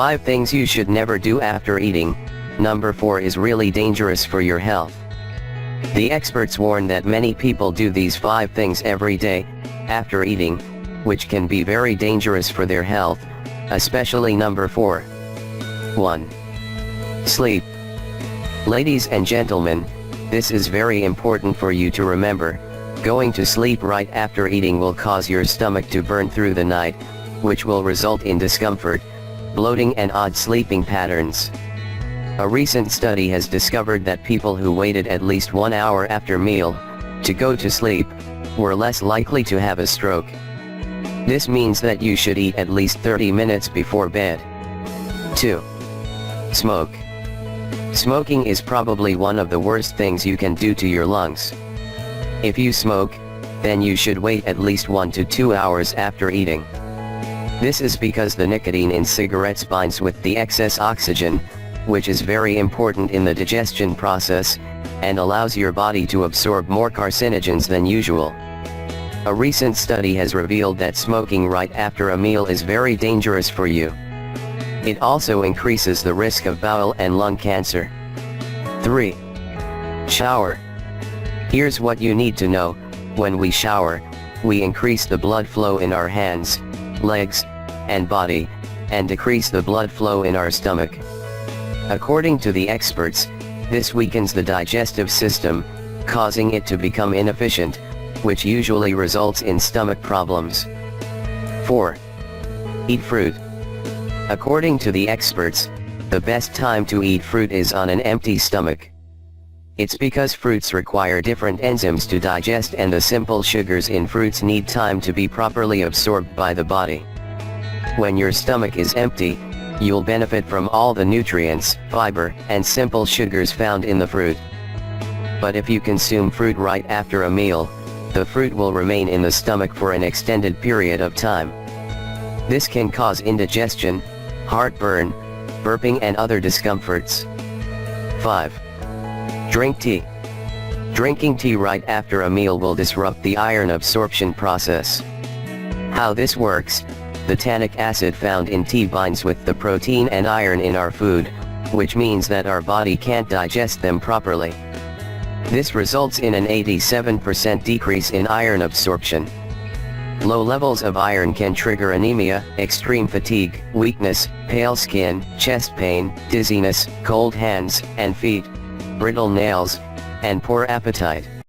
5 things you should never do after eating. Number 4 is really dangerous for your health. The experts warn that many people do these 5 things every day, after eating, which can be very dangerous for their health, especially number 4. 1. Sleep. Ladies and gentlemen, this is very important for you to remember. Going to sleep right after eating will cause your stomach to burn through the night, which will result in discomfort, bloating and odd sleeping patterns. A recent study has discovered that people who waited at least 1 hour after meal to go to sleep were less likely to have a stroke. This means that you should eat at least 30 minutes before bed. 2. Smoke. Smoking is probably one of the worst things you can do to your lungs. If you smoke, then you should wait at least 1 to 2 hours after eating. This is because the nicotine in cigarettes binds with the excess oxygen, which is very important in the digestion process, and allows your body to absorb more carcinogens than usual. A recent study has revealed that smoking right after a meal is very dangerous for you. It also increases the risk of bowel and lung cancer. 3. Shower. Here's what you need to know: when we shower, we increase the blood flow in our hands, legs, and body, and decrease the blood flow in our stomach. According to the experts, this weakens the digestive system, causing it to become inefficient, which usually results in stomach problems. 4. Eat fruit. According to the experts, the best time to eat fruit is on an empty stomach. It's because fruits require different enzymes to digest, and the simple sugars in fruits need time to be properly absorbed by the body. When your stomach is empty, you'll benefit from all the nutrients, fiber, and simple sugars found in the fruit. But if you consume fruit right after a meal, the fruit will remain in the stomach for an extended period of time. This can cause indigestion, heartburn, burping, and other discomforts. 5. Drink tea. Drinking tea right after a meal will disrupt the iron absorption process. How this works: the tannic acid found in tea binds with the protein and iron in our food, which means that our body can't digest them properly. This results in an 87% decrease in iron absorption. Low levels of iron can trigger anemia, extreme fatigue, weakness, pale skin, chest pain, dizziness, cold hands and feet, brittle nails, and poor appetite.